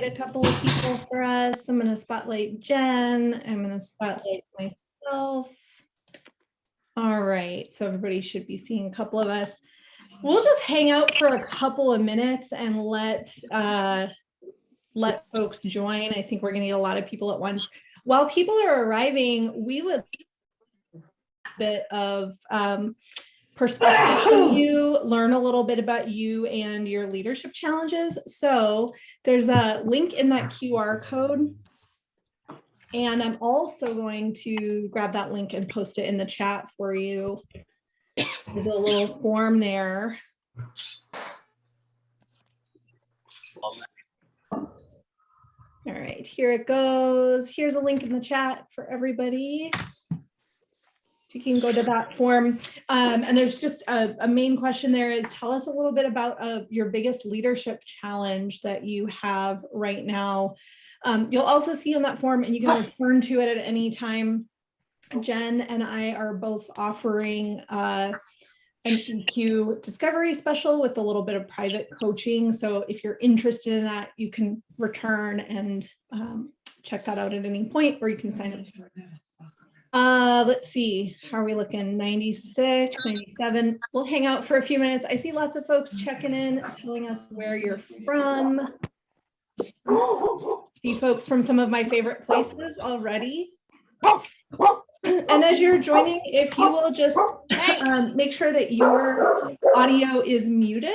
A couple of people for us. I'm going to spotlight Jen. I'm going to spotlight myself. All right, so everybody should be seeing a couple of us. We'll just hang out for a couple of minutes and let folks join. I think we're going to get a lot of people at once. While people are arriving, we would a bit of perspective from you, learn a little bit about you and your leadership challenges. So there's a link in that QR code. And I'm also going to grab that link and post it in the chat for you. There's a little form there. All right, here it goes. Here's a link in the chat for everybody. You can go to that form. And there's just a main question there is, tell us a little bit about your biggest leadership challenge that you have right now. You'll also see on that form, and you can return to it at any time. Jen and I are both offering an EQ discovery special with a little bit of private coaching. So if you're interested in that, you can return and check that out at any point, or you can sign up. Let's see, how are we looking? 96, 97. We'll hang out for a few minutes. I see lots of folks checking in, telling us where you're from. See folks from some of my favorite places already. And as you're joining, if you will just make sure that your audio is muted.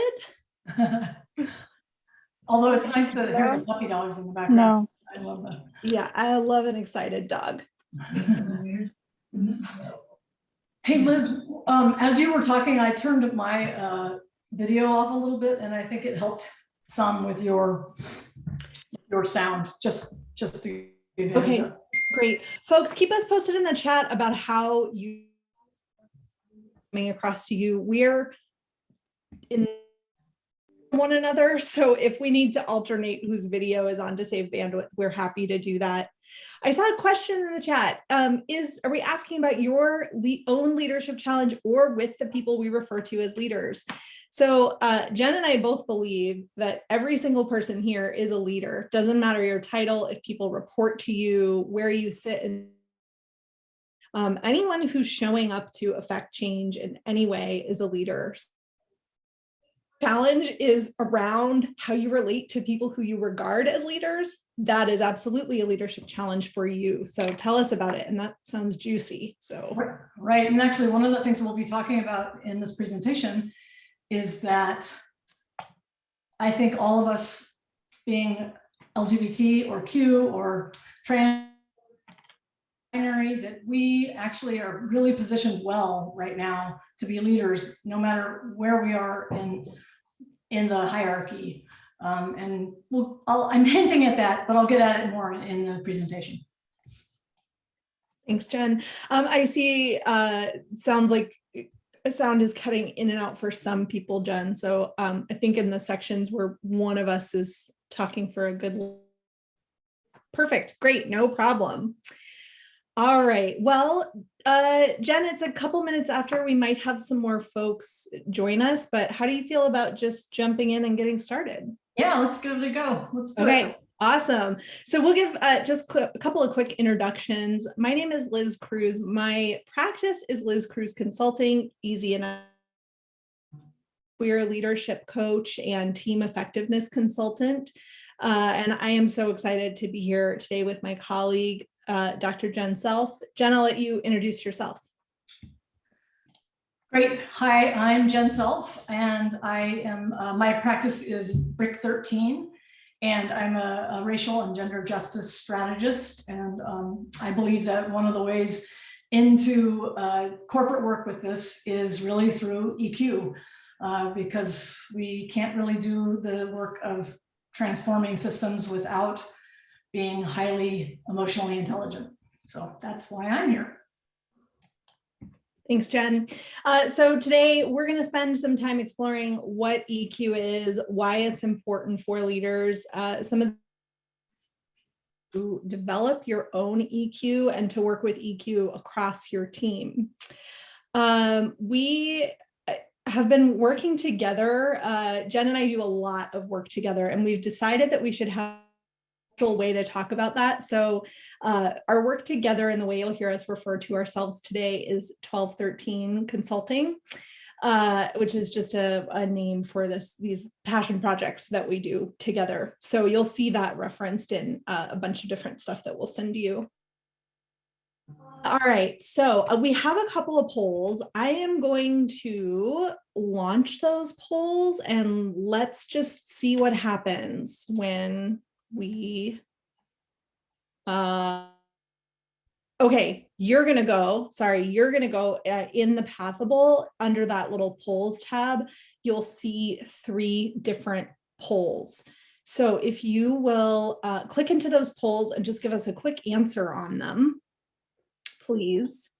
Although it's nice to hear the puppy dogs in the background. No. I love that. Yeah, I love an excited dog. Hey Liz, as you were talking, I turned my video off a little bit, and I think it helped some with your sound. Just to give you okay, great. Folks, keep us posted in the chat about how you coming across to you. We're in one another, so if we need to alternate whose video is on to save bandwidth, we're happy to do that. I saw a question in the chat. Are we asking about your own leadership challenge or with the people we refer to as leaders? So Jen and I both believe that every single person here is a leader. Doesn't matter your title, if people report to you, where you sit, and anyone who's showing up to affect change in any way is a leader. Challenge is around how you relate to people who you regard as leaders. That is absolutely a leadership challenge for you. So tell us about it. And that sounds juicy. So right. And actually, one of the things we'll be talking about in this presentation is that I think all of us, being LGBT or Q or trans, that we actually are really positioned well right now to be leaders, no matter where we are in the hierarchy. And I'm hinting at that, but I'll get at it more in the presentation. Thanks, Jen. I see, sounds like sound is cutting in and out for some people, Jen. So I think in the sections where one of us is talking for a good, perfect, great, no problem. All right, well, Jen, it's a couple minutes after, we might have some more folks join us, but how do you feel about just jumping in and getting started? Yeah, let's give it a go. Let's do it. Okay, awesome. So we'll give just a couple of quick introductions. My name is Liz Cruz. My practice is Liz Cruz Consulting, easy enough. We're a leadership coach and team effectiveness consultant. And I am so excited to be here today with my colleague, Dr. Jen Self. Jen, I'll let you introduce yourself. Great. Hi, I'm Jen Self, and I am, my practice is Brick 13, and I'm a racial and gender justice strategist. And I believe that one of the ways into corporate work with this is really through EQ, because we can't really do the work of transforming systems without being highly emotionally intelligent. So that's why I'm here. Thanks, Jen. So today we're going to spend some time exploring what EQ is, why it's important for leaders, some of to develop your own EQ and to work with EQ across your team. We have been working together. Jen and I do a lot of work together, and we've decided that we should have way to talk about that. So our work together, and the way you'll hear us refer to ourselves today, is 1213 Consulting, which is just a name for these passion projects that we do together. So you'll see that referenced in a bunch of different stuff that we'll send you. All right, so we have a couple of polls. I am going to launch those polls, and let's just see what happens when we, okay, you're gonna go in the Pathable under that little polls tab. You'll see 3 different polls. So if you will click into those polls and just give us a quick answer on them, please.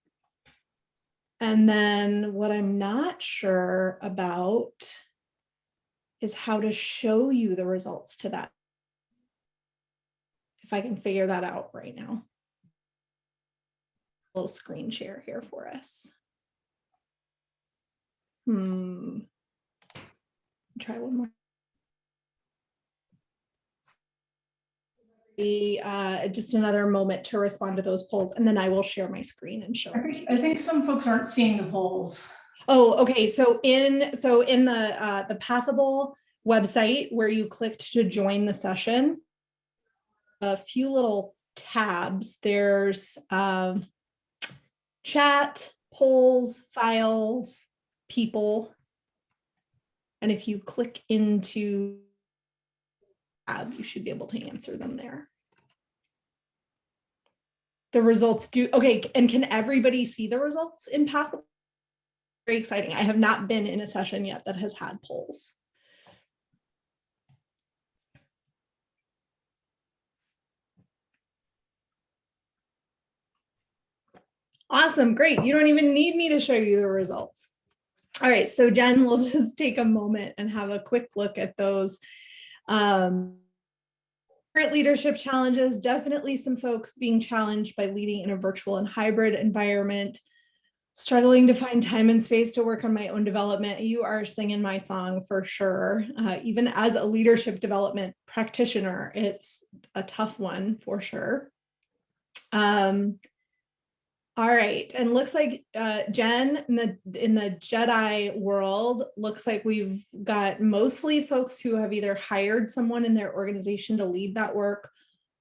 And then what I'm not sure about is how to show you the results to that. If I can figure that out right now. A little screen share here for us. Try one more. Just another moment to respond to those polls, and then I will share my screen and show it. I think some folks aren't seeing the polls. Oh, okay. So in the Pathable website where you clicked to join the session, a few little tabs. There's chat, polls, files, people, and if you click into tab, you should be able to answer them there. The results do, okay, and can everybody see the results in Pathable? Very exciting. I have not been in a session yet that has had polls. Awesome, great. You don't even need me to show you the results. All right, so Jen, we'll just take a moment and have a quick look at those. Current leadership challenges, definitely some folks being challenged by leading in a virtual and hybrid environment, struggling to find time and space to work on my own development. You are singing my song for sure. Even as a leadership development practitioner, it's a tough one for sure. All right, and looks like Jen, in the JEDI world, looks like we've got mostly folks who have either hired someone in their organization to lead that work,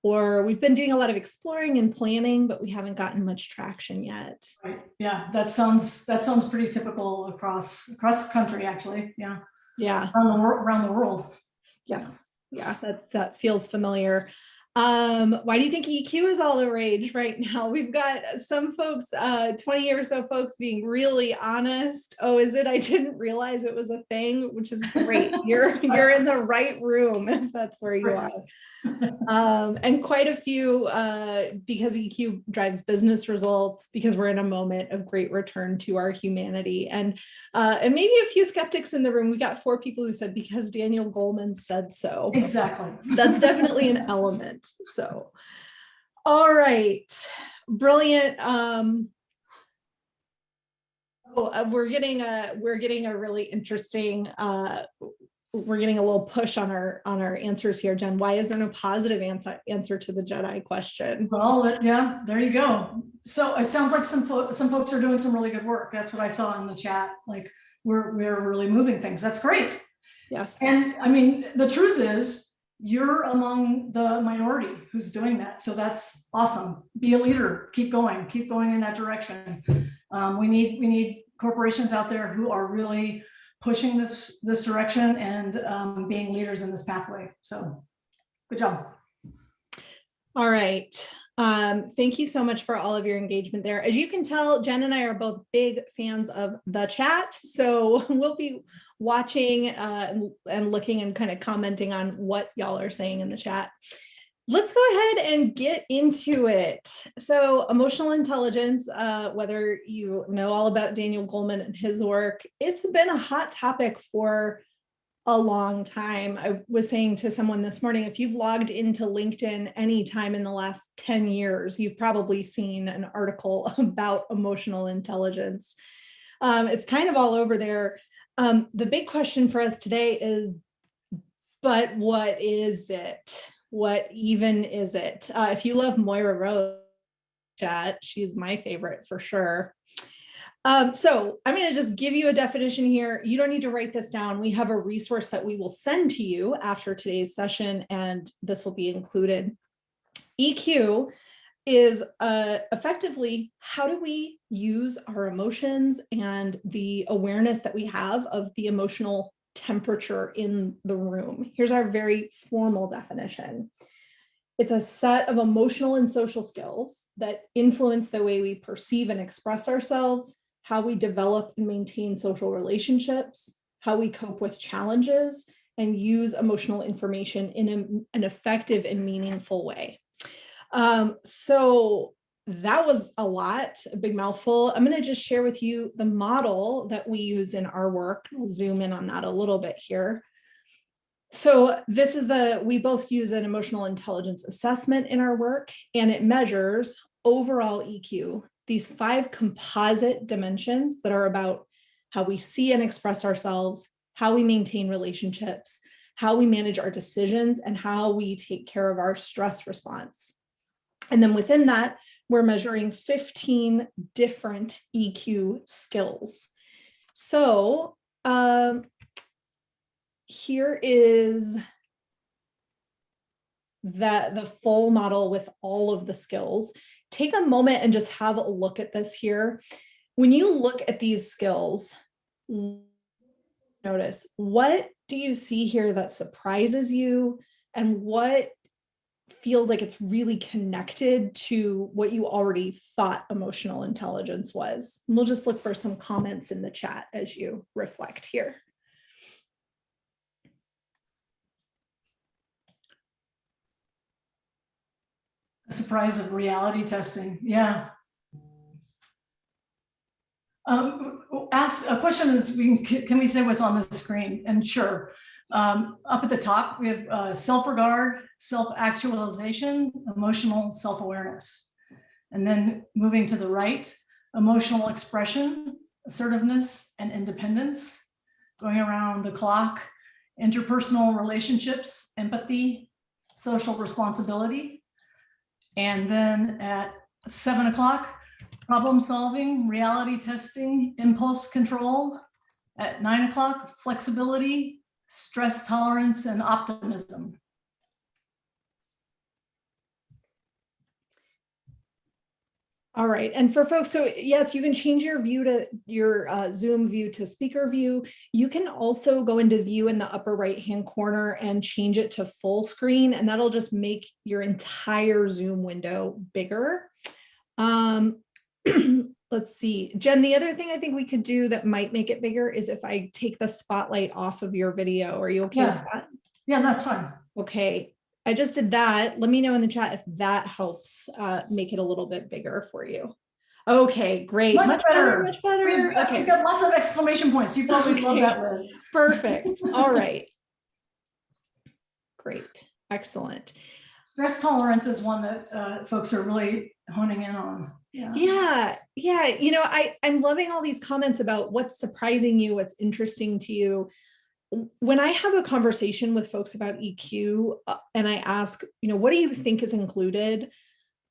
or we've been doing a lot of exploring and planning, but we haven't gotten much traction yet. Right. Yeah, that sounds pretty typical across the country, actually. Yeah. Yeah. Around the world. Yes. Yeah, that feels familiar. Why do you think EQ is all the rage right now? We've got some folks, 20 or so folks being really honest. Oh, is it? I didn't realize it was a thing, which is great. You're in the right room if that's where you are. And quite a few, because EQ drives business results, because we're in a moment of great return to our humanity. And maybe a few skeptics in the room. We got 4 people who said, because Daniel Goleman said so. Exactly. That's definitely an element. So, all right, brilliant. We're getting a really interesting, we're getting a little push on our answers here, Jen. Why is there no positive answer to the JEDI question? Well, yeah, there you go. So it sounds like some folks are doing some really good work. That's what I saw in the chat. Like we're really moving things. That's great. Yes. And I mean, the truth is, you're among the minority who's doing that. So that's awesome. Be a leader. Keep going in that direction. We need corporations out there who are really pushing this direction and being leaders in this pathway. So good job. All right. Thank you so much for all of your engagement there. As you can tell, Jen and I are both big fans of the chat. So we'll be watching and looking and kind of commenting on what y'all are saying in the chat. Let's go ahead and get into it. So emotional intelligence, whether you know all about Daniel Goleman and his work, it's been a hot topic for a long time. I was saying to someone this morning, if you've logged into LinkedIn anytime in the last 10 years, you've probably seen an article about emotional intelligence. It's kind of all over there. The big question for us today is, but what is it? What even is it? If you love Moira Rose chat, she's my favorite for sure. So I'm going to just give you a definition here. You don't need to write this down. We have a resource that we will send to you after today's session, and this will be included. EQ is effectively, how do we use our emotions and the awareness that we have of the emotional temperature in the room. Here's our very formal definition. It's a set of emotional and social skills that influence the way we perceive and express ourselves, how we develop and maintain social relationships, how we cope with challenges, and use emotional information in an effective and meaningful way. So that was a lot, a big mouthful. I'm going to just share with you the model that we use in our work. I'll zoom in on that a little bit here. So this is we both use an emotional intelligence assessment in our work, and it measures overall EQ, these 5 composite dimensions that are about how we see and express ourselves, how we maintain relationships, how we manage our decisions, and how we take care of our stress response. And then within that, we're measuring 15 different EQ skills. So here is the full model with all of the skills. Take a moment and just have a look at this here. When you look at these skills, notice, what do you see here that surprises you, and what feels like it's really connected to what you already thought emotional intelligence was? And we'll just look for some comments in the chat as you reflect here. The surprise of reality testing. Yeah. Ask a question is, can we say what's on the screen? And sure. Up at the top, we have self-regard, self-actualization, emotional self-awareness. And then moving to the right, emotional expression, assertiveness, and independence. Going around the clock, interpersonal relationships, empathy, social responsibility. And then at 7 o'clock, problem solving, reality testing, impulse control. At 9 o'clock, flexibility, stress tolerance, and optimism. All right, and for folks, so yes, you can change your view to your Zoom view to speaker view. You can also go into view in the upper right-hand corner and change it to full screen, and that'll just make your entire Zoom window bigger. Let's see, Jen, the other thing I think we could do that might make it bigger is if I take the spotlight off of your video. Are you okay with that? Yeah, that's fine. Okay. I just did that. Let me know in the chat if that helps make it a little bit bigger for you. Okay, great. Much better. Much better. We've got lots of exclamation points. You probably love that, Liz. Perfect. All right. Great. Excellent. Stress tolerance is one that folks are really honing in on. Yeah. You know, I'm loving all these comments about what's surprising you, what's interesting to you. When I have a conversation with folks about EQ and I ask, you know, what do you think is included?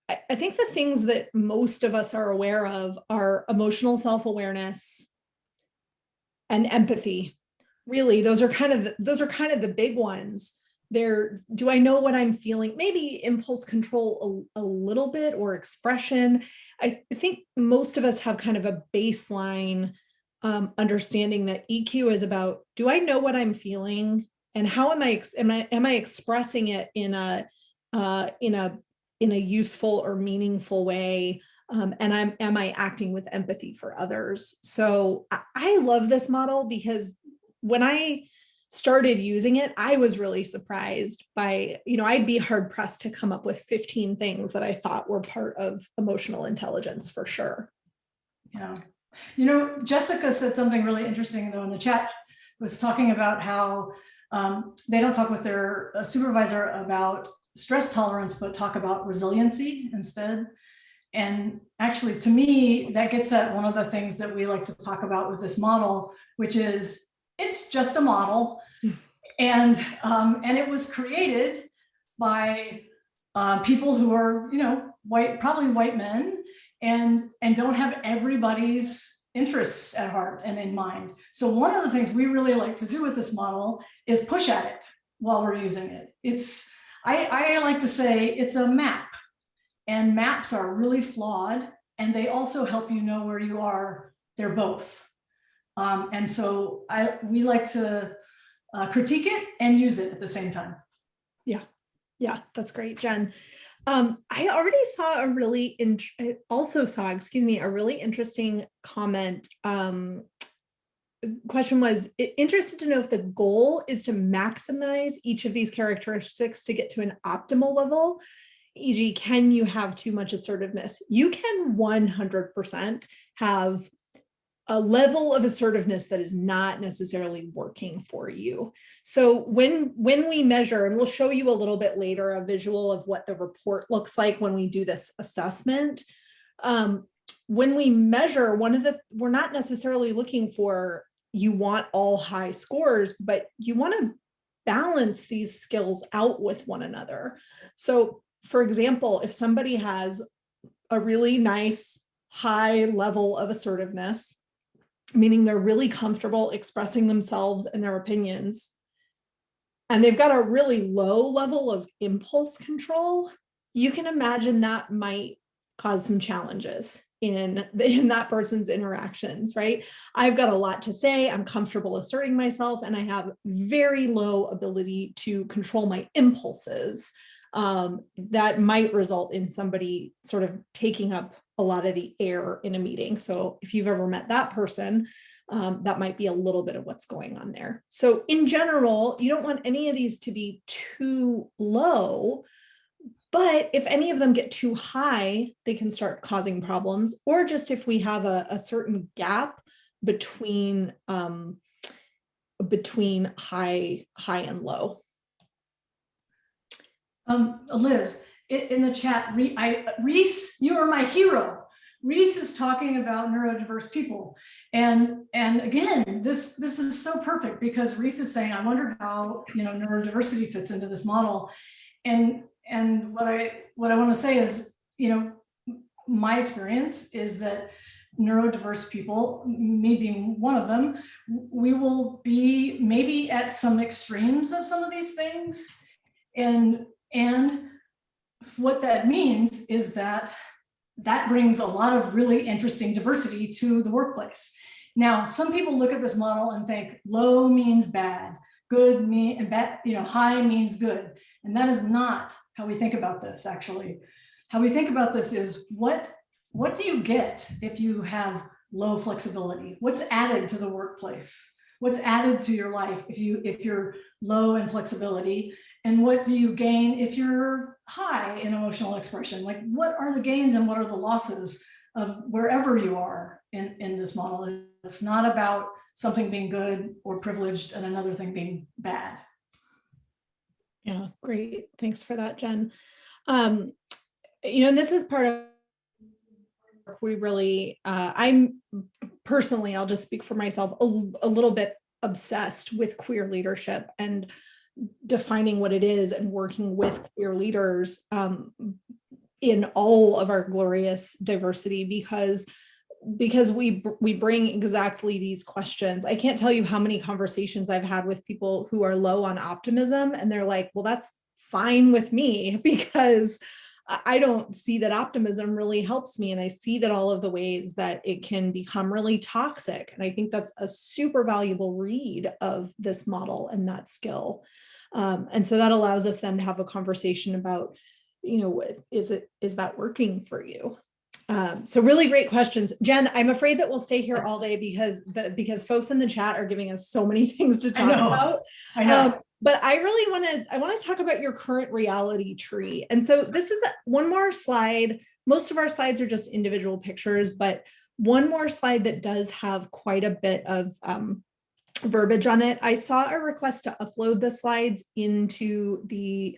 I think the things that most of us are aware of are emotional self-awareness and empathy. Really, those are kind of the big ones. Do I know what I'm feeling? Maybe impulse control a little bit, or expression. I think most of us have kind of a baseline understanding that EQ is about, do I know what I'm feeling, and how am I expressing it in a useful or meaningful way, and am I acting with empathy for others? So I love this model because when I started using it, I was really surprised by, you know, I'd be hard pressed to come up with 15 things that I thought were part of emotional intelligence for sure. Yeah. You know, Jessica said something really interesting though in the chat, was talking about how they don't talk with their supervisor about stress tolerance, but talk about resiliency instead. And actually, to me, that gets at one of the things that we like to talk about with this model, which is it's just a model. And it was created by people who are, white, probably white men, and don't have everybody's interests at heart and in mind. So one of the things we really like to do with this model is push at it while we're using it. I like to say it's a map, and maps are really flawed, and they also help you know where you are. They're both. And so we like to critique it and use it at the same time. Yeah, that's great, Jen. I already saw a really interesting comment. Question was interested to know if the goal is to maximize each of these characteristics to get to an optimal level. E.g., can you have too much assertiveness? You can 100% have a level of assertiveness that is not necessarily working for you. So when we measure, and we'll show you a little bit later a visual of what the report looks like when we do this assessment. When we measure, we're not necessarily looking for, you want all high scores, but you want to balance these skills out with one another. So for example, if somebody has a really nice high level of assertiveness, meaning they're really comfortable expressing themselves and their opinions, and they've got a really low level of impulse control, you can imagine that might cause some challenges in that person's interactions, right? I've got a lot to say, I'm comfortable asserting myself, and I have very low ability to control my impulses. That might result in somebody sort of taking up a lot of the air in a meeting. So if you've ever met that person, that might be a little bit of what's going on there. So in general, you don't want any of these to be too low, but if any of them get too high, they can start causing problems, or just if we have a certain gap between high and low. Liz, in the chat, Reese, you are my hero. Reese is talking about neurodiverse people. And again, this is so perfect, because Reese is saying, I wonder how, neurodiversity fits into this model. And what I want to say is, my experience is that neurodiverse people, me being one of them, we will be maybe at some extremes of some of these things. And what that means is that brings a lot of really interesting diversity to the workplace. Now, some people look at this model and think low means bad, good mean bad, high means good. And that is not how we think about this, actually. How we think about this is what do you get if you have low flexibility? What's added to the workplace? What's added to your life if you're low in flexibility? And what do you gain if you're high in emotional expression? Like, what are the gains and what are the losses of wherever you are in this model? It's not about something being good or privileged and another thing being bad. Yeah, great. Thanks for that, Jen. And this is part of we really, I'm personally, I'll just speak for myself, a little bit obsessed with queer leadership and defining what it is and working with queer leaders in all of our glorious diversity, because we bring exactly these questions. I can't tell you how many conversations I've had with people who are low on optimism, and they're like, well, that's fine with me because I don't see that optimism really helps me. And I see that all of the ways that it can become really toxic. And I think that's a super valuable read of this model and that skill. And so that allows us then to have a conversation about, is that working for you? So really great questions. Jen, I'm afraid that we'll stay here all day because folks in the chat are giving us so many things to talk about. I know. But I really want to talk about your current reality tree. And so this is one more slide. Most of our slides are just individual pictures, but one more slide that does have quite a bit of verbiage on it. I saw a request to upload the slides into the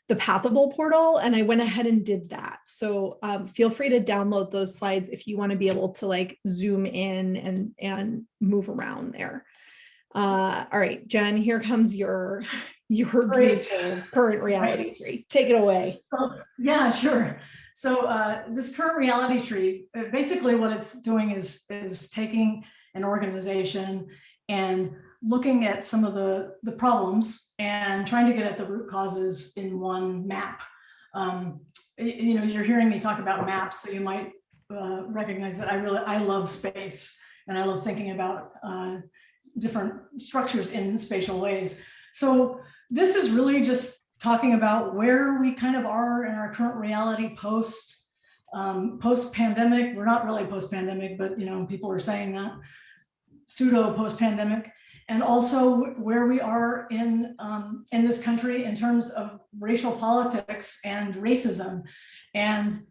Pathable portal, and I went ahead and did that. So feel free to download those slides if you want to be able to like zoom in and move around there. All right, Jen, here comes your your Great. beautiful current reality tree. Take it away. Yeah, sure. So this current reality tree, basically what it's doing is taking an organization and looking at some of the problems and trying to get at the root causes in one map. You know, you're hearing me talk about maps, so you might recognize that I love space, and I love thinking about different structures in spatial ways. So this is really just talking about where we kind of are in our current reality post-pandemic. We're not really post-pandemic, but you know, people are saying that, pseudo post-pandemic, and also where we are in this country in terms of racial politics and racism. And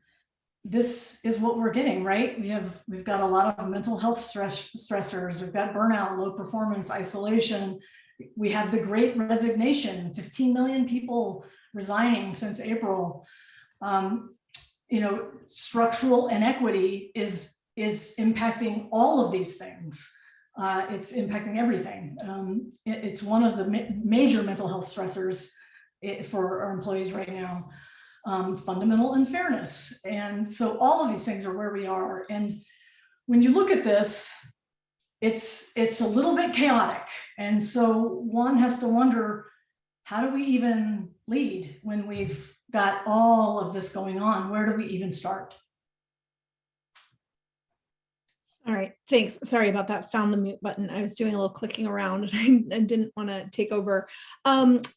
this is what we're getting, right? We've got a lot of mental health stressors. We've got burnout, low performance, isolation. We have the Great Resignation, 15 million people resigning since April. You know, structural inequity is impacting all of these things. It's impacting everything. It's one of the major mental health stressors for our employees right now. Fundamental unfairness. And so all of these things are where we are. And when you look at this, it's a little bit chaotic. And so one has to wonder, how do we even lead when we've got all of this going on? Where do we even start? All right, thanks. Sorry about that. Found the mute button. I was doing a little clicking around and I didn't want to take over.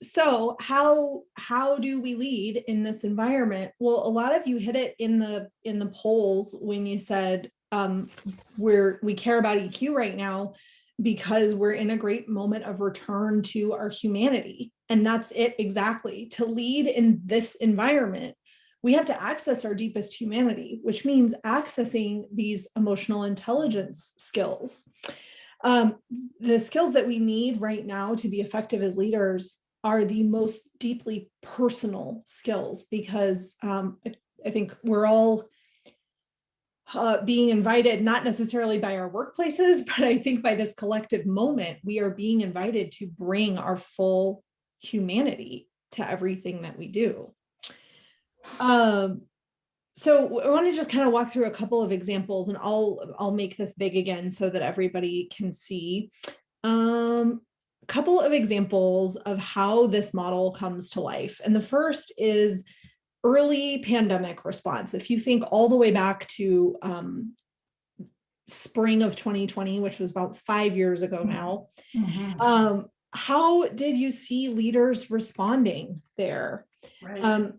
So how do we lead in this environment? Well, a lot of you hit it in the polls when you said we care about EQ right now because we're in a great moment of return to our humanity. And that's it exactly. To lead in this environment, we have to access our deepest humanity, which means accessing these emotional intelligence skills. The skills that we need right now to be effective as leaders are the most deeply personal skills, because I think we're all being invited, not necessarily by our workplaces, but I think by this collective moment, we are being invited to bring our full humanity to everything that we do. So I want to just kind of walk through a couple of examples, and I'll make this big again so that everybody can see. Couple of examples of how this model comes to life. And the first is early pandemic response. If you think all the way back to spring of 2020, which was about 5 years ago now, how did you see leaders responding there? Right.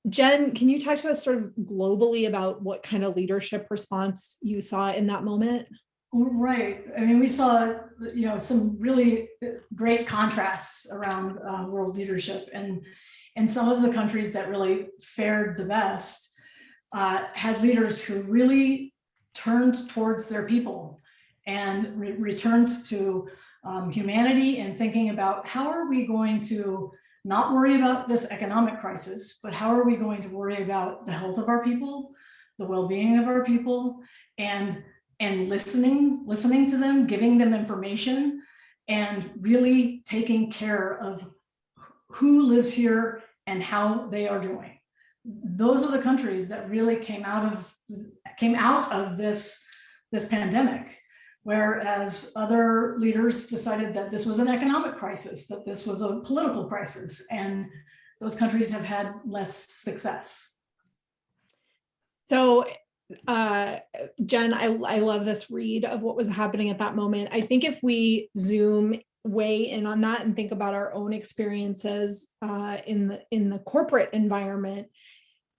Jen, can you talk to us sort of globally about what kind of leadership response you saw in that moment? Right. I mean, we saw, you know, some really great contrasts around world leadership, and some of the countries that really fared the best had leaders who really turned towards their people and returned to humanity and thinking about how are we going to not worry about this economic crisis, but how are we going to worry about the health of our people, the well-being of our people, and listening to them, giving them information, and really taking care of who lives here and how they are doing. Those are the countries that really came out of this pandemic. Whereas other leaders decided that this was an economic crisis, that this was a political crisis, and those countries have had less success. So, Jen, I love this read of what was happening at that moment. I think if we zoom way in on that and think about our own experiences in the corporate environment,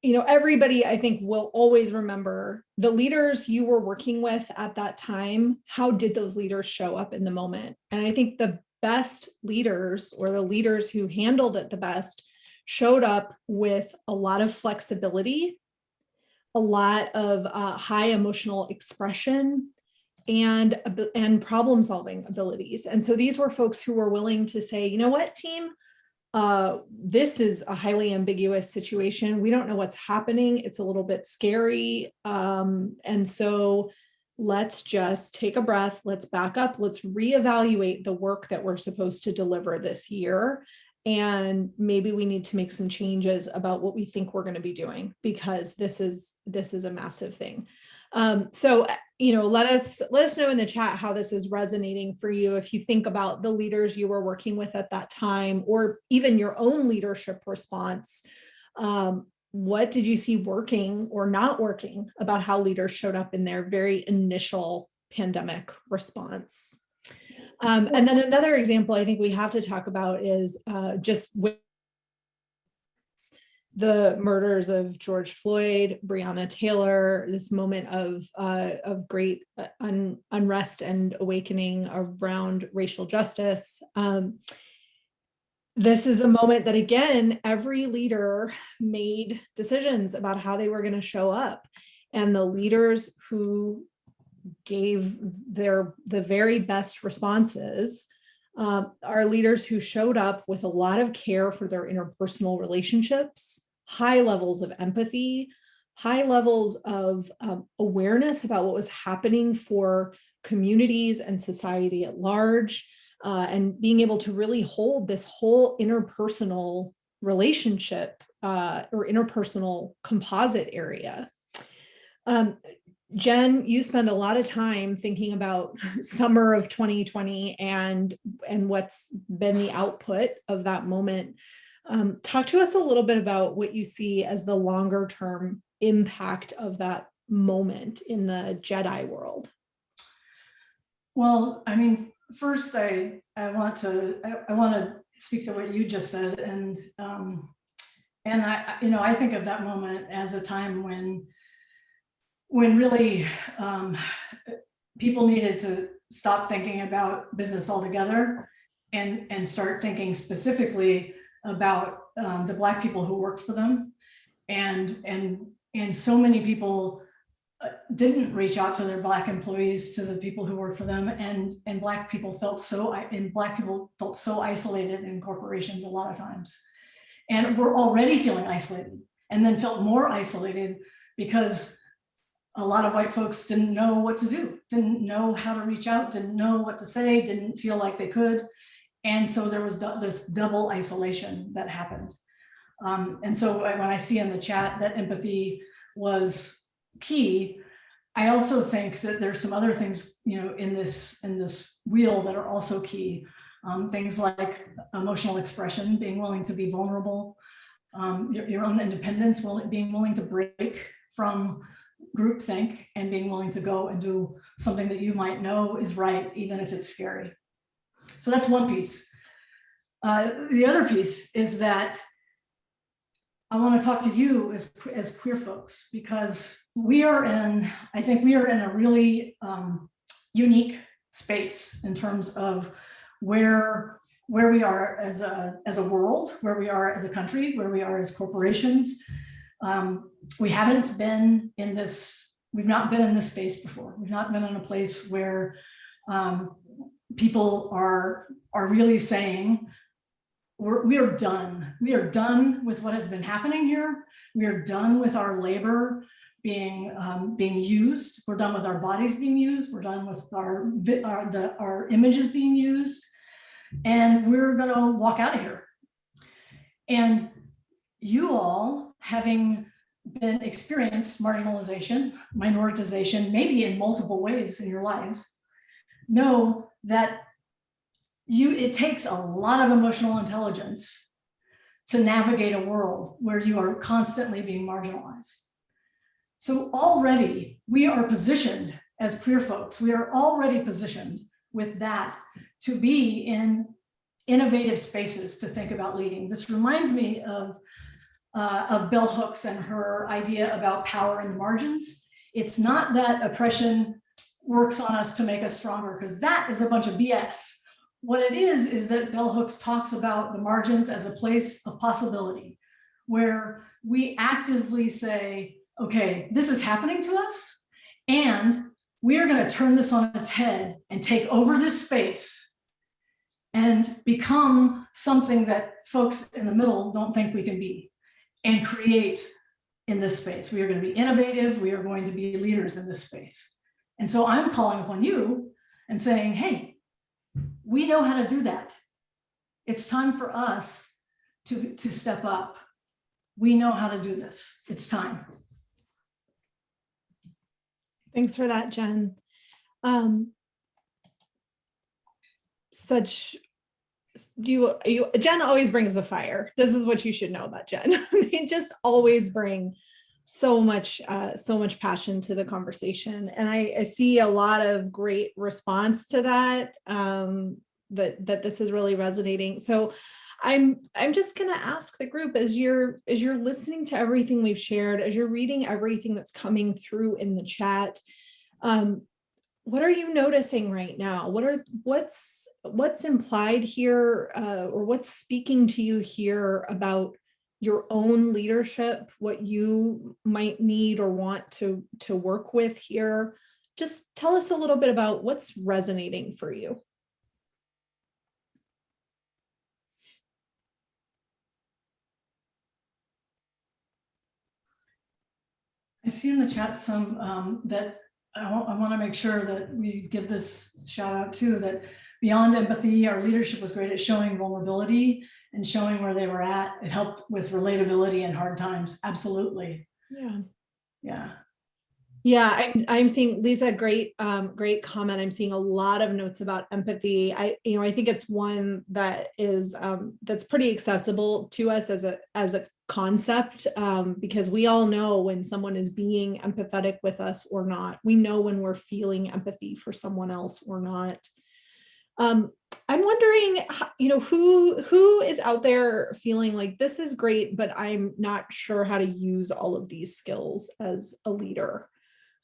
you know, everybody, I think, will always remember the leaders you were working with at that time. How did those leaders show up in the moment? And I think the best leaders, or the leaders who handled it the best, showed up with a lot of flexibility, a lot of high emotional expression, and problem solving abilities. And so these were folks who were willing to say, you know what, team, this is a highly ambiguous situation. We don't know what's happening. It's a little bit scary. And so let's just take a breath. Let's back up. Let's reevaluate the work that we're supposed to deliver this year. and maybe we need to make some changes about what we think we're going to be doing, because this is a massive thing. So, let us know in the chat how this is resonating for you. If you think about the leaders you were working with at that time, or even your own leadership response, what did you see working or not working about how leaders showed up in their very initial pandemic response? And then another example I think we have to talk about is just with the murders of George Floyd, Breonna Taylor, this moment of great unrest and awakening around racial justice. This is a moment that, again, every leader made decisions about how they were going to show up. And the leaders who gave the very best responses are leaders who showed up with a lot of care for their interpersonal relationships, high levels of empathy, high levels of awareness about what was happening for communities and society at large, and being able to really hold this whole interpersonal relationship or interpersonal composite area. Jen, you spend a lot of time thinking about summer of 2020 and what's been the output of that moment. Talk to us a little bit about what you see as the longer term impact of that moment in the JEDI world. Well, I mean, first, I want to speak to what you just said, and I think of that moment as a time when really people needed to stop thinking about business altogether and start thinking specifically about the Black people who worked for them, and so many people didn't reach out to their Black employees, to the people who work for them, and Black people felt so isolated in corporations a lot of times, and were already feeling isolated, and then felt more isolated because a lot of white folks didn't know what to do, didn't know how to reach out, didn't know what to say, didn't feel like they could, and so there was this double isolation that happened. And so when I see in the chat that empathy was key, I also think that there's some other things, in this wheel that are also key. Things like emotional expression, being willing to be vulnerable, your own independence, being willing to break from groupthink and being willing to go and do something that you might know is right, even if it's scary. So that's one piece. The other piece is that I want to talk to you as queer folks, because I think we are in a really unique space in terms of where we are as a world, where we are as a country, where we are as corporations. We haven't been in this, we've not been in this space before. We've not been in a place where people are really saying, we are done. We are done with what has been happening here. We are done with our labor being used. We're done with our bodies being used. We're done with our images being used. And we're gonna walk out of here. And you all, having been experienced marginalization, minoritization, maybe in multiple ways in your lives, know that it takes a lot of emotional intelligence to navigate a world where you are constantly being marginalized. So already we are positioned as queer folks, we are already positioned with that to be in innovative spaces to think about leading. This reminds me of Bell Hooks and her idea about power in the margins. It's not that oppression works on us to make us stronger, because that is a bunch of BS. What it is that Bell Hooks talks about the margins as a place of possibility, where we actively say, okay, this is happening to us, and we are going to turn this on its head and take over this space and become something that folks in the middle don't think we can be, and create in this space. We are going to be innovative. We are going to be leaders in this space. And so I'm calling upon you and saying, hey, we know how to do that. It's time for us to step up. We know how to do this. It's time. Thanks for that, Jen. Jen always brings the fire. This is what you should know about Jen. They just always bring so much passion to the conversation. And I see a lot of great response to that, that this is really resonating. So I'm just going to ask the group, as you're listening to everything we've shared, as you're reading everything that's coming through in the chat, what are you noticing right now? What's implied here, or what's speaking to you here about your own leadership, what you might need or want to work with here? Just tell us a little bit about what's resonating for you. I see in the chat some that I want to make sure that we give this shout out too, that beyond empathy, our leadership was great at showing vulnerability and showing where they were at. It helped with relatability in hard times. Absolutely. Yeah. Yeah. Yeah, I'm seeing, Lisa, great comment. I'm seeing a lot of notes about empathy. I think it's one that is that's pretty accessible to us as a concept, because we all know when someone is being empathetic with us or not. We know when we're feeling empathy for someone else or not. I'm wondering, who is out there feeling like this is great, but I'm not sure how to use all of these skills as a leader.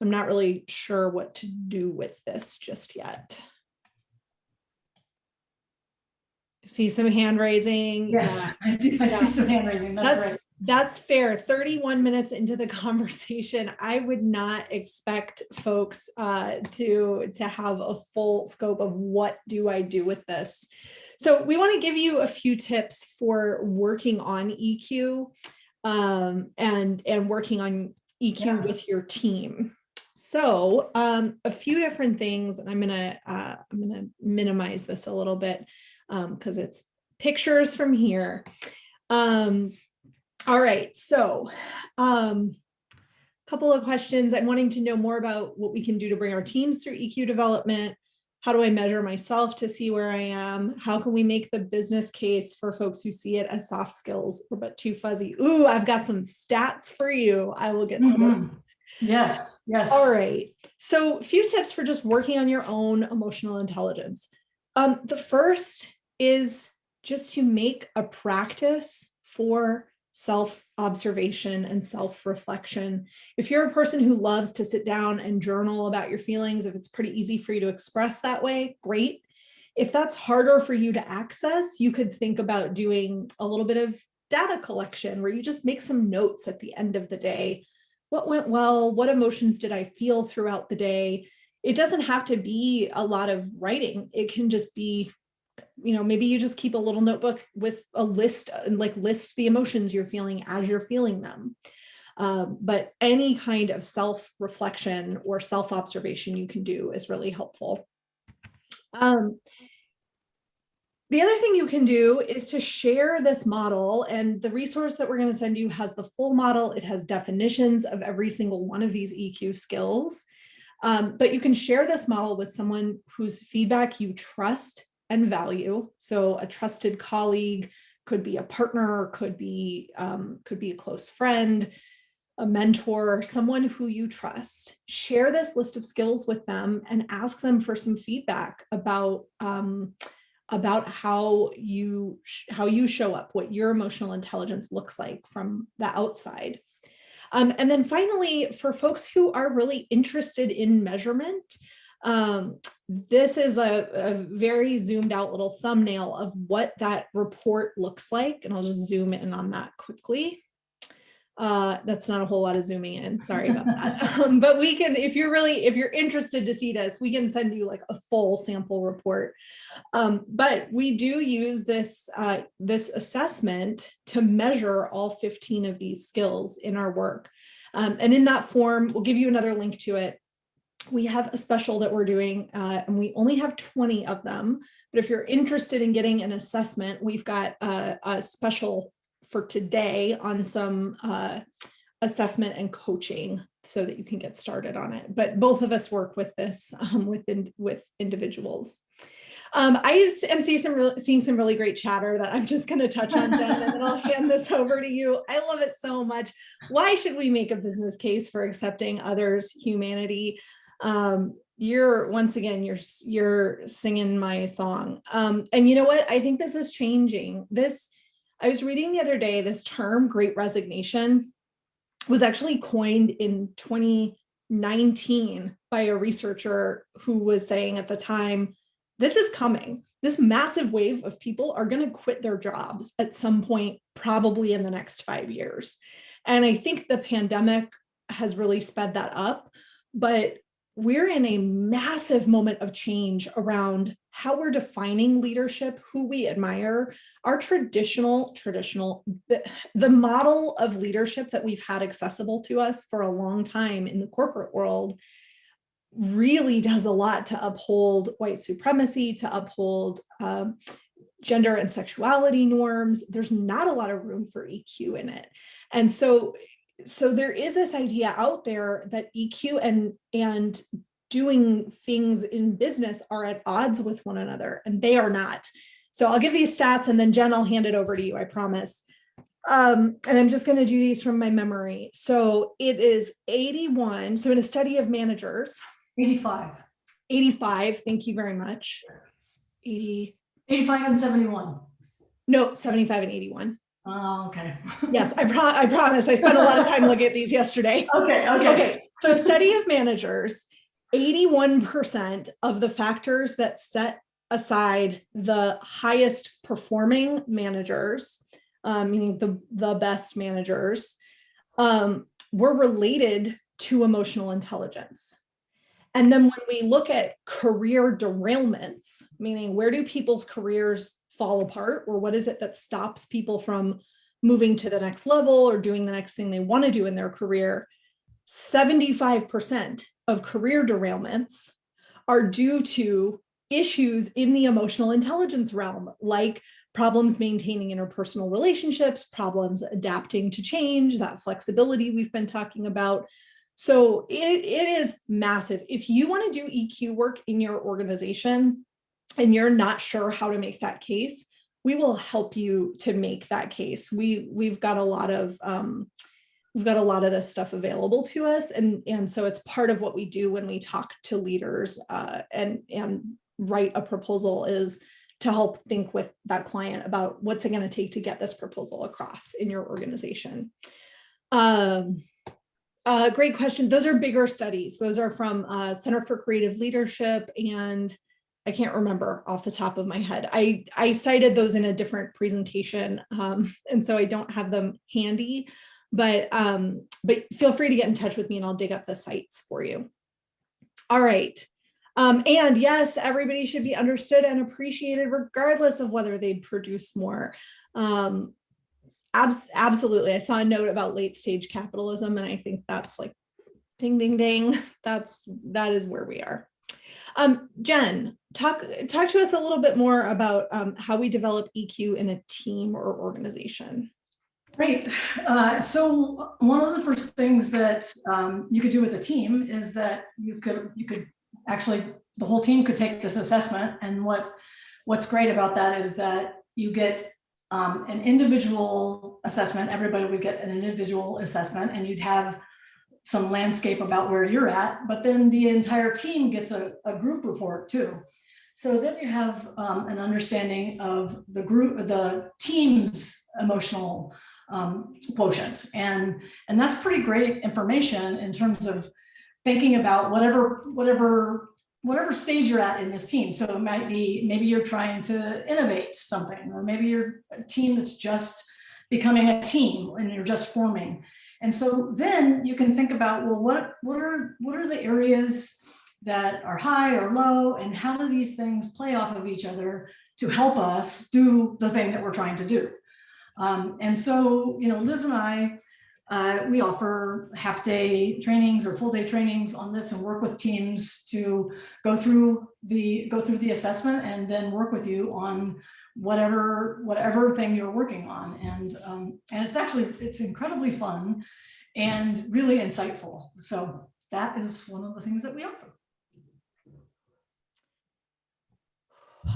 I'm not really sure what to do with this just yet. I see some hand raising. Yes, yeah. I see some hand raising. That's right. That's fair. 31 minutes into the conversation, I would not expect folks to have a full scope of what do I do with this. So we want to give you a few tips for working on EQ, and working on EQ with your team. So a few different things, and I'm gonna minimize this a little bit because it's pictures from here. All right, so couple of questions. I'm wanting to know more about what we can do to bring our teams through EQ development. How do I measure myself to see where I am? How can we make the business case for folks who see it as soft skills or but too fuzzy? Ooh, I've got some stats for you. I will get to them. Yes, yes. All right. So a few tips for just working on your own emotional intelligence. The first is just to make a practice for self-observation and self-reflection. If you're a person who loves to sit down and journal about your feelings, if it's pretty easy for you to express that way, great. If that's harder for you to access, you could think about doing a little bit of data collection where you just make some notes at the end of the day. What went well? What emotions did I feel throughout the day? It doesn't have to be a lot of writing. It can just be, maybe you just keep a little notebook with a list and list the emotions you're feeling as you're feeling them. But any kind of self-reflection or self-observation you can do is really helpful. The other thing you can do is to share this model, and the resource that we're going to send you has the full model. It has definitions of every single one of these EQ skills, but you can share this model with someone whose feedback you trust and value. So a trusted colleague, could be a partner, could be a close friend, a mentor, someone who you trust. Share this list of skills with them and ask them for some feedback about how you show up, what your emotional intelligence looks like from the outside. And then finally, for folks who are really interested in measurement, this is a very zoomed out little thumbnail of what that report looks like. And I'll just zoom in on that quickly. That's not a whole lot of zooming in, sorry about that. But we can, if you're interested to see this, we can send you a full sample report. But we do use this assessment to measure all 15 of these skills in our work. And in that form, we'll give you another link to it. we have a special that we're doing, and we only have 20 of them. But if you're interested in getting an assessment, we've got a special for today on some assessment and coaching so that you can get started on it. But both of us work with this with individuals. I am seeing some really great chatter that I'm just going to touch on, Jen, and then I'll hand this over to you. I love it so much. Why should we make a business case for accepting others' humanity? You're once again, you're singing my song. And you know what? I think this is changing. I was reading the other day, this term, Great Resignation, was actually coined in 2019 by a researcher who was saying at the time, this is coming. This massive wave of people are going to quit their jobs at some point, probably in the next 5 years. And I think the pandemic has really sped that up, but we're in a massive moment of change around how we're defining leadership, who we admire. Our traditional, the model of leadership that we've had accessible to us for a long time in the corporate world really does a lot to uphold white supremacy, to uphold gender and sexuality norms. There's not a lot of room for EQ in it. And so there is this idea out there that EQ and doing things in business are at odds with one another, and they are not. So I'll give these stats, and then Jen, I'll hand it over to you, I promise. And I'm just going to do these from my memory. So it is 81. So in a study of managers, 85. Thank you very much. 85 and 71. No, 75 and 81. Oh, okay. Yes, I promise. I spent a lot of time looking at these yesterday. Okay. So a study of managers, 81% of the factors that set aside the highest performing managers, meaning the best managers, were related to emotional intelligence. And then when we look at career derailments, meaning where do people's careers fall apart, or what is it that stops people from moving to the next level or doing the next thing they want to do in their career, 75% of career derailments are due to issues in the emotional intelligence realm, like problems maintaining interpersonal relationships, problems adapting to change, that flexibility we've been talking about. So it is massive. If you want to do EQ work in your organization and you're not sure how to make that case, we will help you to make that case. We've got a lot of this stuff available to us, and so it's part of what we do when we talk to leaders and write a proposal, is to help think with that client about what's it going to take to get this proposal across in your organization. Great question. Those are bigger studies. Those are from Center for Creative Leadership, and I can't remember off the top of my head. I cited those in a different presentation, and so I don't have them handy, but feel free to get in touch with me and I'll dig up the sites for you. All right. And yes, everybody should be understood and appreciated regardless of whether they produce more. Absolutely. I saw a note about late stage capitalism, and I think that's like ding, ding, ding. That is where we are. Jen, talk to us a little bit more about how we develop EQ in a team or organization. Great. So one of the first things that you could do with a team is that you could actually, the whole team could take this assessment. And what's great about that is that you get an individual assessment. Everybody would get an individual assessment, and you'd have some landscape about where you're at, but then the entire team gets a group report too. So then you have an understanding of the team's emotional quotient. And that's pretty great information in terms of thinking about whatever stage you're at in this team. So it might be, maybe you're trying to innovate something, or maybe you're a team that's just becoming a team and you're just forming. And so then you can think about, well, what are the areas that are high or low, and how do these things play off of each other to help us do the thing that we're trying to do? And so, Liz and I we offer half-day trainings or full-day trainings on this and work with teams to go through the assessment and then work with you on whatever thing you're working on. And it's incredibly fun and really insightful. So that is one of the things that we offer.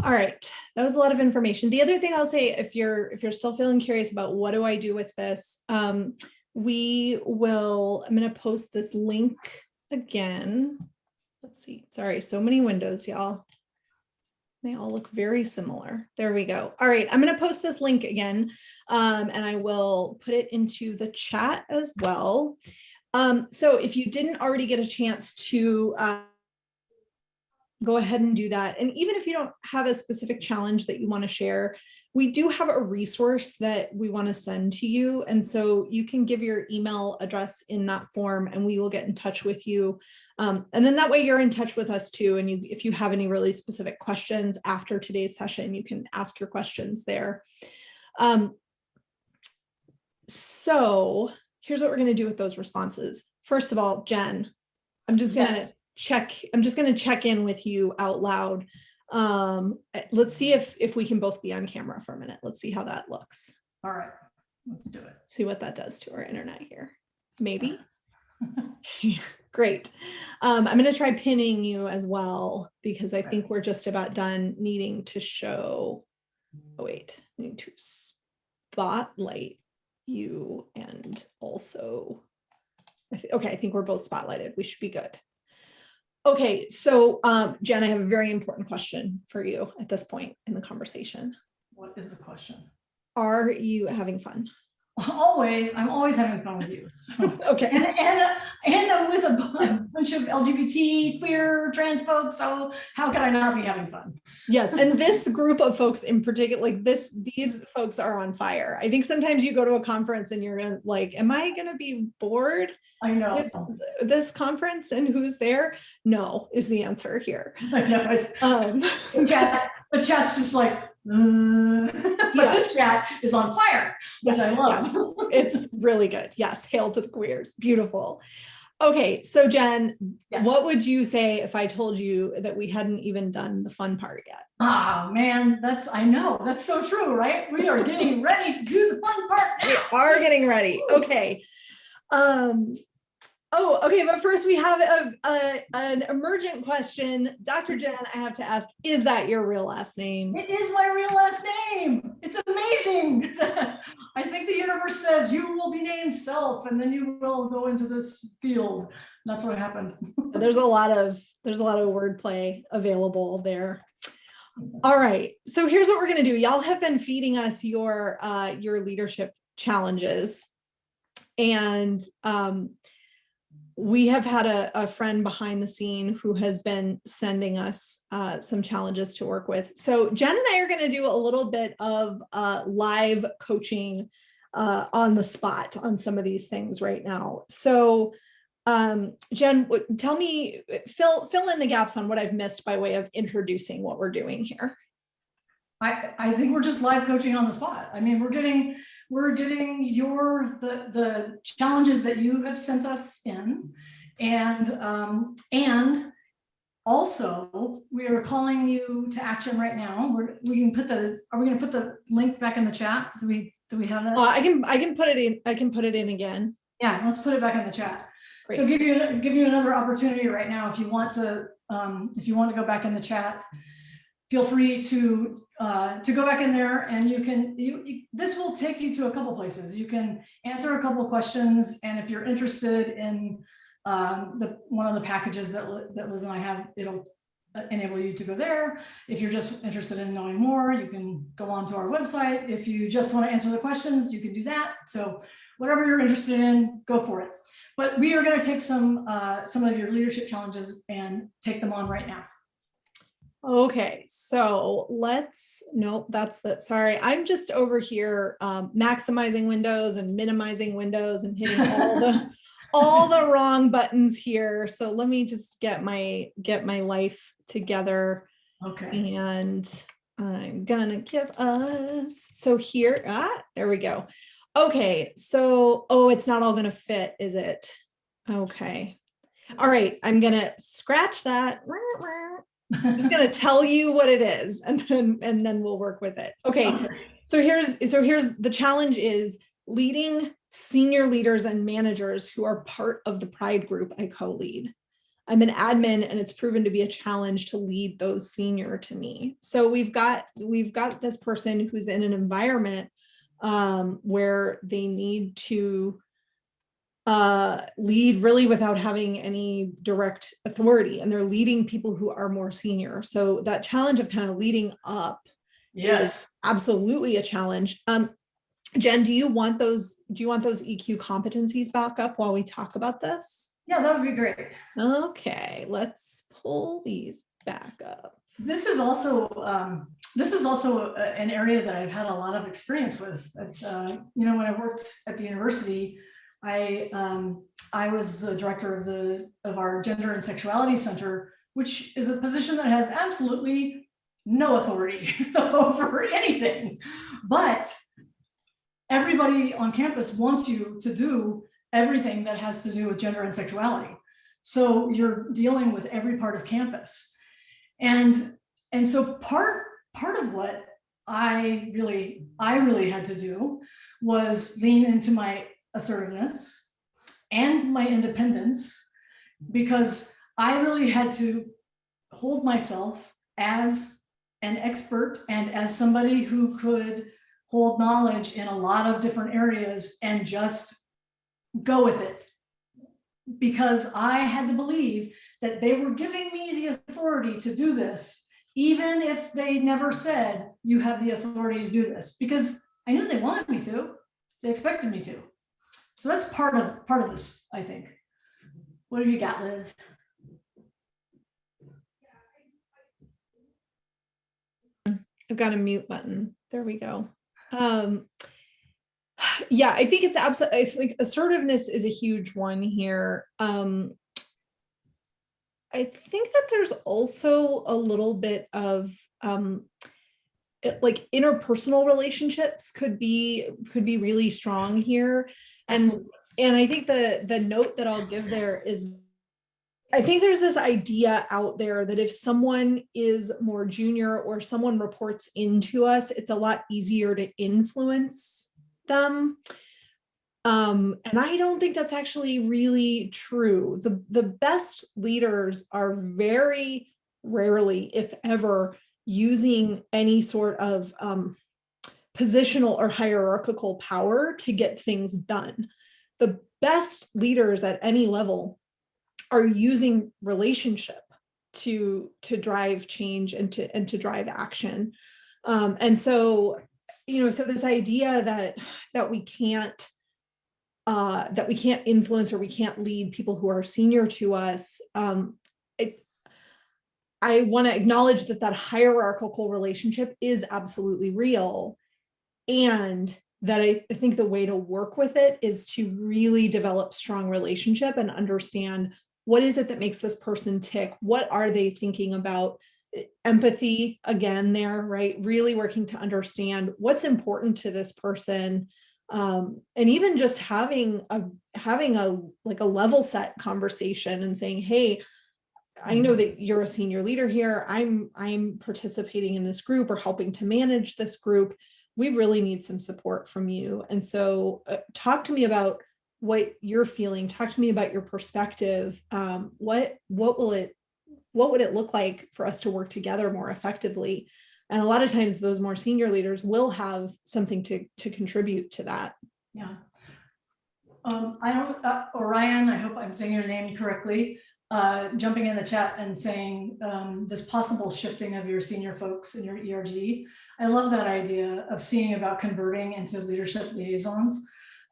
All right, that was a lot of information. The other thing I'll say, if you're still feeling curious about what do I do with this, I'm going to post this link again. Let's see, sorry, so many windows, y'all. They all look very similar. There we go. All right, I'm going to post this link again, and I will put it into the chat as well. So if you didn't already get a chance to go ahead and do that. And even if you don't have a specific challenge that you want to share, we do have a resource that we want to send to you. And so you can give your email address in that form and we will get in touch with you. And then that way you're in touch with us too. And if you have any really specific questions after today's session, you can ask your questions there. So here's what we're going to do with those responses. First of all, Jen, I'm just going to check in with you out loud. Let's see if we can both be on camera for a minute. Let's see how that looks. All right, let's do it. See what that does to our internet here. Maybe. Great. I'm going to try pinning you as well, because I think we're just about done needing to show, oh wait, I need to spotlight you and also, okay, I think we're both spotlighted. We should be good. Okay, so Jen, I have a very important question for you at this point in the conversation. What is the question? Are you having fun? Always, I'm always having fun with you. So. Okay. And I'm with a bunch of LGBT, queer, trans folks, so how can I not be having fun? Yes, and this group of folks in particular, like these folks are on fire. I think sometimes you go to a conference and you're like, am I gonna be bored? I know. With this conference and who's there? No, is the answer here. I know. The chat's just like, but this chat is on fire, which I love. It's really good. Yes, hail to the queers. Beautiful. Okay, so Jen, what would you say if I told you that we hadn't even done the fun part yet? Oh man, I know, that's so true, right? We are getting ready to do the fun part now. We are getting ready. Okay. Oh, okay, but first we have an emergent question. Dr. Jen, I have to ask, is that your real last name? It is my real last name. It's amazing. I think the universe says you will be named Self and then you will go into this field. That's what happened. There's a lot of wordplay available there. All right, so here's what we're gonna do. Y'all have been feeding us your leadership challenges, and we have had a friend behind the scene who has been sending us some challenges to work with. So Jen and I are going to do a little bit of live coaching on the spot on some of these things right now. So Jen, tell me, fill in the gaps on what I've missed by way of introducing what we're doing here. I think we're just live coaching on the spot. I mean, we're getting the challenges that you have sent us in, and also we are calling you to action right now. Are we going to put the link back in the chat? Do we have that? I can put it in. I can put it in again. Yeah, let's put it back in the chat. Great. So give you another opportunity right now if you want to go back in the chat. Feel free to go back in there, and this will take you to a couple places. You can answer a couple of questions, and if you're interested in one of the packages that Liz and I have, it'll enable you to go there. If you're just interested in knowing more, you can go on to our website. If you just want to answer the questions, you can do that. So whatever you're interested in, go for it. But we are going to take some of your leadership challenges and take them on right now. Okay, so sorry, I'm just over here maximizing windows and minimizing windows and hitting all the wrong buttons here. So let me just get my life together. Okay. And I'm gonna give us, so here, there we go. Okay, so, oh, it's not all gonna fit, is it? Okay. All right, I'm gonna scratch that. I'm just gonna tell you what it is, and then we'll work with it. Okay, so here's the challenge is leading senior leaders and managers who are part of the Pride group I co-lead. I'm an admin, and it's proven to be a challenge to lead those senior to me. So we've got this person who's in an environment where they need to lead really without having any direct authority, and they're leading people who are more senior. So that challenge of kind of leading up is absolutely a challenge. Jen, do you want those EQ competencies back up while we talk about this? Yeah, that would be great. Okay, let's pull these back up. This is also an area that I've had a lot of experience with. You know, when I worked at the university, I was the director of our Gender and Sexuality Center, which is a position that has absolutely no authority over anything, but everybody on campus wants you to do everything that has to do with gender and sexuality. So you're dealing with every part of campus. And so part of what I really had to do was lean into my assertiveness and my independence, because I really had to hold myself as an expert and as somebody who could hold knowledge in a lot of different areas and just go with it, because I had to believe that they were giving me the authority to do this, even if they never said you have the authority to do this, because I knew they wanted me to, they expected me to. So that's part of this, I think. What have you got, Liz? I've got a mute button. There we go. Yeah, I think it's absolutely, I think assertiveness is a huge one here. I think that there's also a little bit of like interpersonal relationships could be really strong here. And I think the note that I'll give there is, I think there's this idea out there that if someone is more junior or someone reports into us, it's a lot easier to influence them. And I don't think that's actually really true. The best leaders are very rarely, if ever, using any sort of positional or hierarchical power to get things done. The best leaders at any level are using relationship to drive change and to drive action. And so, you know, so this idea that we can't influence or we can't lead people who are senior to us, I want to acknowledge that hierarchical relationship is absolutely real, and that I think the way to work with it is to really develop strong relationship and understand what is it that makes this person tick? What are they thinking about? Empathy, again, there, right? Really working to understand what's important to this person. And even just having a like a level set conversation and saying, hey, I know that you're a senior leader here. I'm participating in this group or helping to manage this group. We really need some support from you. And so talk to me about what you're feeling. Talk to me about your perspective. What would it look like for us to work together more effectively? And a lot of times those more senior leaders will have something to contribute to that. Yeah. I don't, Orion, I hope I'm saying your name correctly, jumping in the chat and saying this possible shifting of your senior folks in your ERG. I love that idea of seeing about converting into leadership liaisons.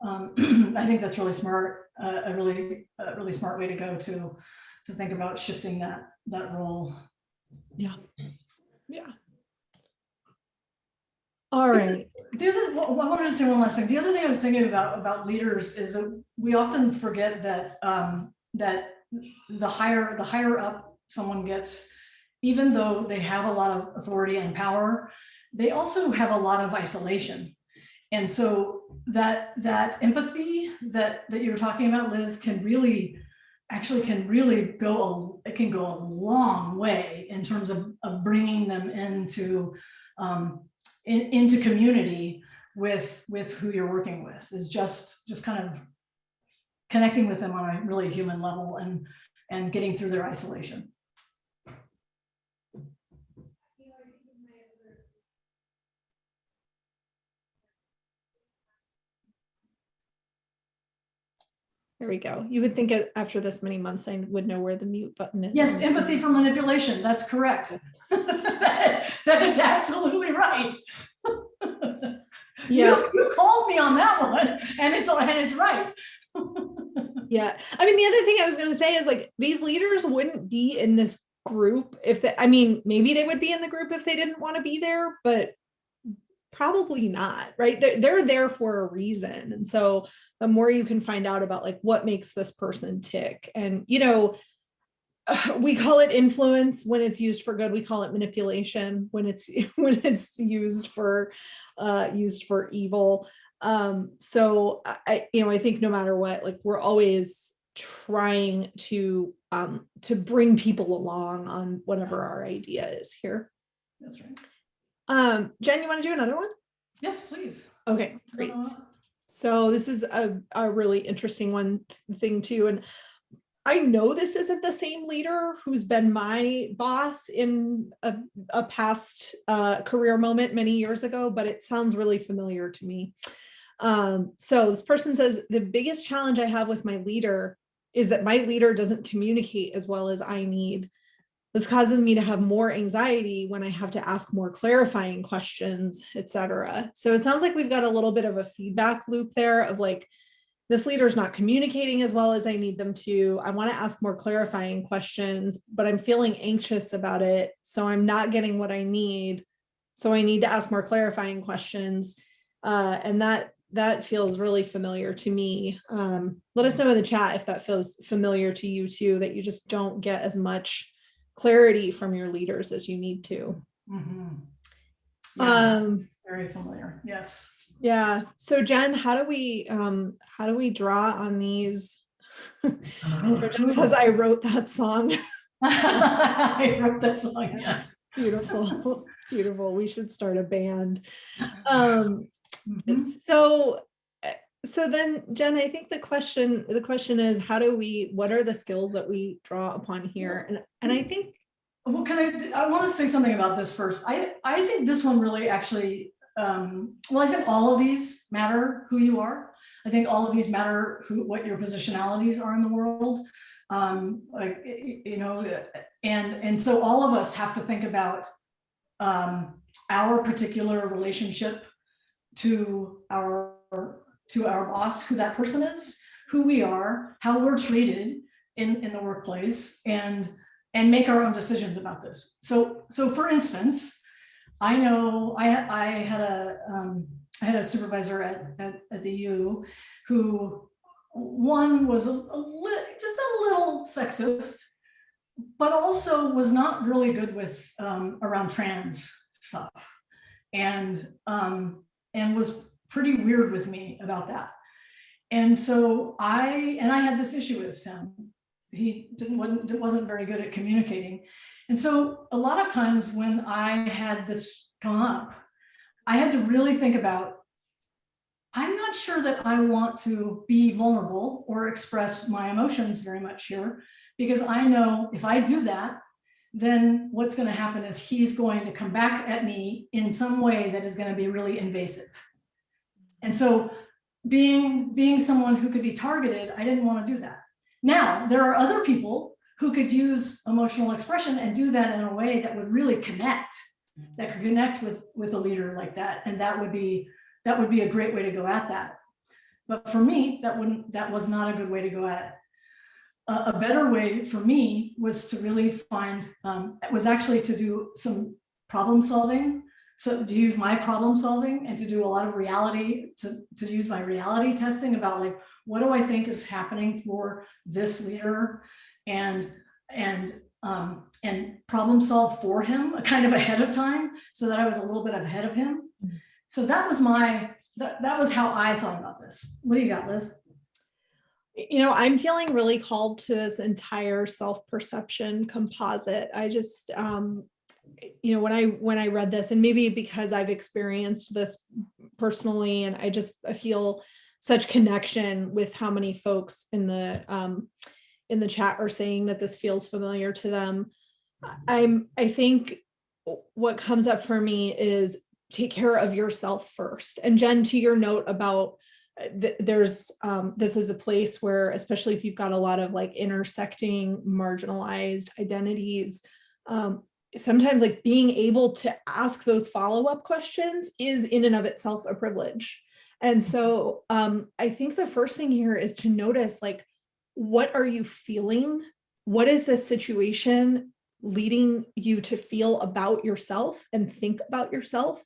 I think that's really smart, a really smart way to go to think about shifting that role. Yeah. Yeah. All right. I wanted to say one last thing. The other thing I was thinking about leaders is that we often forget that that the higher up someone gets, even though they have a lot of authority and power, they also have a lot of isolation. And so that empathy that you're talking about, Liz, can really go a long way in terms of bringing them into community with who you're working with, is just kind of connecting with them on a really human level and getting through their isolation. There we go. You would think after this many months, I would know where the mute button is. Yes, empathy for manipulation. That's correct. That is absolutely right. Yeah, you called me on that one, and it's right. yeah. I mean, the other thing I was going to say is, like, these leaders wouldn't be in this group if they, I mean, maybe they would be in the group if they didn't want to be there, but probably not, right? They're there for a reason. And so the more you can find out about, like, what makes this person tick, and, you know, we call it influence when it's used for good. We call it manipulation when it's used for evil. So I think no matter what, like, we're always trying to bring people along on whatever our idea is here. That's right. Jen, you want to do another one? Yes, please. Okay, great. So this is a really interesting thing too. And I know this isn't the same leader who's been my boss in a past career moment many years ago, but it sounds really familiar to me. So this person says, the biggest challenge I have with my leader is that my leader doesn't communicate as well as I need. This causes me to have more anxiety when I have to ask more clarifying questions, etc. So it sounds like we've got a little bit of a feedback loop there of, like, this leader's not communicating as well as I need them to. I want to ask more clarifying questions, but I'm feeling anxious about it. So I'm not getting what I need. So I need to ask more clarifying questions. And that feels really familiar to me. Let us know in the chat if that feels familiar to you too, that you just don't get as much clarity from your leaders as you need to. Mm-hmm. Yeah, very familiar. Yes. Yeah. So Jen, how do we draw on these? Jen says, I wrote that song. I wrote that song. Yes. Beautiful. Beautiful. We should start a band. Mm-hmm. So then, Jen, I think the question is, what are the skills that we draw upon here? And I think, well, I want to say something about this first. I think this one really actually, well, I think all of these matter who you are. I think all of these matter what your positionalities are in the world. Like, you know, and so all of us have to think about our particular relationship to our boss, who that person is, who we are, how we're treated in the workplace, and make our own decisions about this. So for instance, I know I had a supervisor at the U who, one was just a little sexist, but also was not really good with around trans stuff, and was pretty weird with me about that. And so I had this issue with him. He wasn't very good at communicating. And so a lot of times when I had this come up, I had to really think about, I'm not sure that I want to be vulnerable or express my emotions very much here, because I know if I do that, then what's going to happen is he's going to come back at me in some way that is going to be really invasive. And so being someone who could be targeted, I didn't want to do that. Now, there are other people who could use emotional expression and do that in a way that would really connect, that could connect with a leader like that. And that would be a great way to go at that. But for me, that was not a good way to go at it. A better way for me was to really find, was actually to do some problem solving. So to use my problem solving and to do a lot of reality, to use my reality testing about, like, what do I think is happening for this leader, and problem solve for him kind of ahead of time, so that I was a little bit ahead of him. So that was my that was how I thought about this. What do you got, Liz? You know, I'm feeling really called to this entire self-perception composite. I just, you know, when I read this, and maybe because I've experienced this personally, and I feel such connection with how many folks in the chat are saying that this feels familiar to them. I think what comes up for me is take care of yourself first. And Jen, to your note about there's this is a place where, especially if you've got a lot of like intersecting marginalized identities, sometimes like being able to ask those follow-up questions is in and of itself a privilege. And so I think the first thing here is to notice, like, what are you feeling? What is this situation leading you to feel about yourself and think about yourself?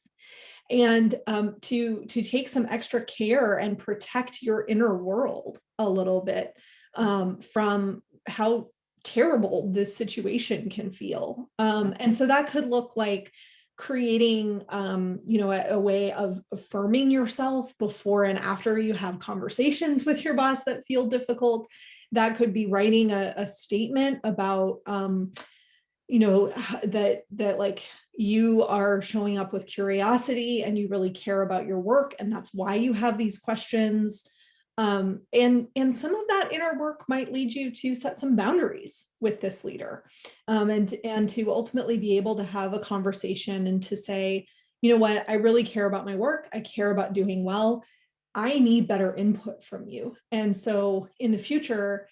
And to take some extra care and protect your inner world a little bit from how terrible this situation can feel. And so that could look like creating, you know, a way of affirming yourself before and after you have conversations with your boss that feel difficult. That could be writing a statement about, you know, that like you are showing up with curiosity and you really care about your work, and that's why you have these questions. And some of that inner work might lead you to set some boundaries with this leader, and to ultimately be able to have a conversation and to say, you know what, I really care about my work. I care about doing well. I need better input from you. And so in the future,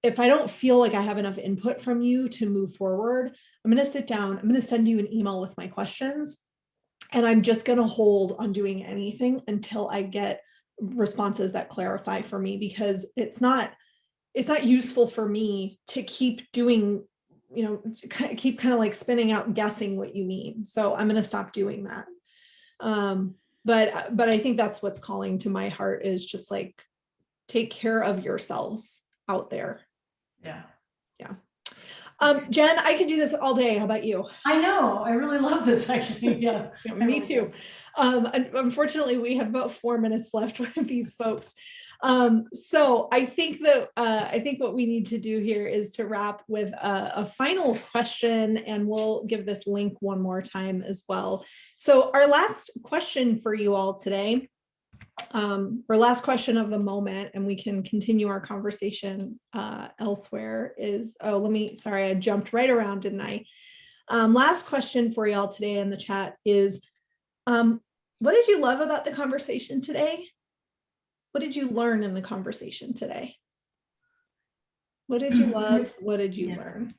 if I don't feel like I have enough input from you to move forward, I'm going to sit down, I'm going to send you an email with my questions, and I'm just going to hold on doing anything until I get responses that clarify for me, because it's not useful for me to keep doing, you know, keep kind of like spinning out guessing what you mean. So I'm going to stop doing that. But I think that's what's calling to my heart, is just like, take care of yourselves out there. Yeah. Yeah. Jen, I could do this all day. How about you? I know. I really love this, actually. Yeah. Yeah, me too. Unfortunately, we have about 4 minutes left with these folks. So I think what we need to do here is to wrap with a final question, and we'll give this link one more time as well. So our last question for you all today, our last question of the moment, and we can continue our conversation elsewhere, is, sorry, I jumped right around, didn't I? Last question for y'all today in the chat is, what did you love about the conversation today? What did you learn in the conversation today? What did you love? What did you learn?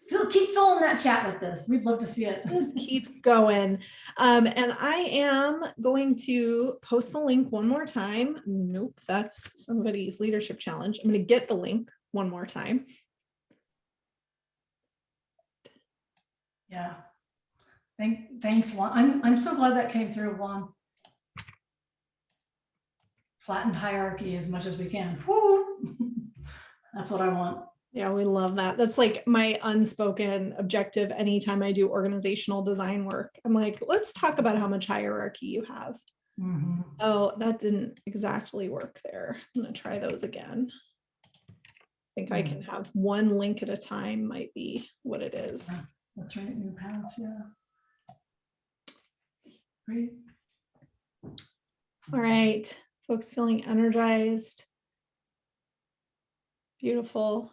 Keep filling that chat with this. We'd love to see it. Just keep going. And I am going to post the link one more time. Nope, that's somebody's leadership challenge. I'm going to get the link one more time. Yeah. Thanks, Juan. I'm so glad that came through, Juan. Flattened hierarchy as much as we can. Woo! That's what I want. Yeah, we love that. That's like my unspoken objective anytime I do organizational design work. I'm like, let's talk about how much hierarchy you have. Mm-hmm. Oh, that didn't exactly work there. I'm going to try those again. I think I can have one link at a time, might be what it is. Yeah, that's right. New paths. Yeah. Great. All right. Folks feeling energized. Beautiful.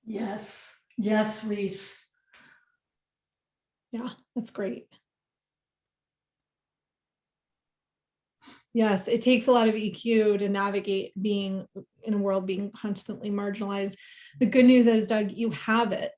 Yes. Yes, Reese. Yeah, that's great. Yes, it takes a lot of EQ to navigate being in a world being constantly marginalized. The good news is, Doug, you have it,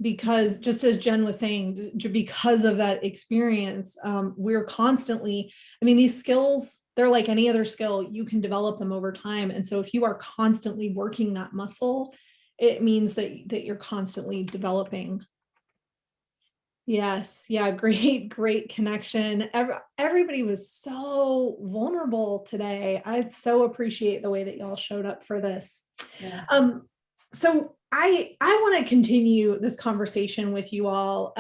because just as Jen was saying, because of that experience, we're constantly, I mean, these skills, they're like any other skill, you can develop them over time. And so if you are constantly working that muscle, it means that you're constantly developing. Yes. Yeah. Great connection. Everybody was so vulnerable today. I so appreciate the way that y'all showed up for this. Yeah. So I want to continue this conversation with you all.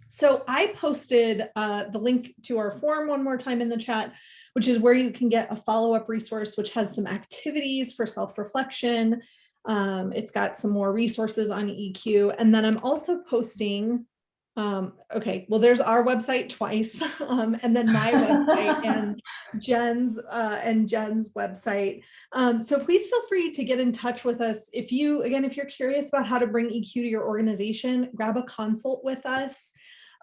So I posted the link to our forum one more time in the chat, which is where you can get a follow-up resource, which has some activities for self-reflection. It's got some more resources on EQ. And then I'm also posting, okay, well, there's our website twice, and then my website and Jen's website. So please feel free to get in touch with us. If you're curious about how to bring EQ to your organization, grab a consult with us.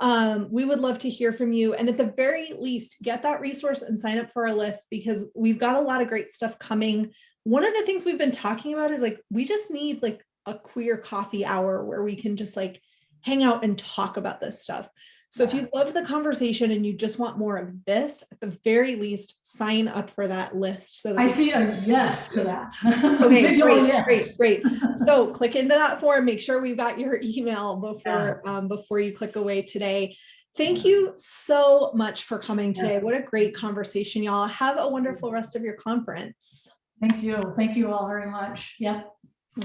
We would love to hear from you. And at the very least, get that resource and sign up for our list, because we've got a lot of great stuff coming. One of the things we've been talking about is like, we just need like a queer coffee hour where we can just like hang out and talk about this stuff. So if you love the conversation and you just want more of this, at the very least, sign up for that list. So that I see a yes to that. Okay, Yes. great. So click into that form, make sure we've got your email before you click away today. Thank you so much for coming today. What a great conversation, y'all. Have a wonderful rest of your conference. Thank you. Thank you all very much. Yep.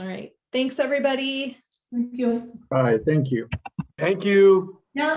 All right. Thanks, everybody. Thank you. All right, thank you. Thank you. Yeah.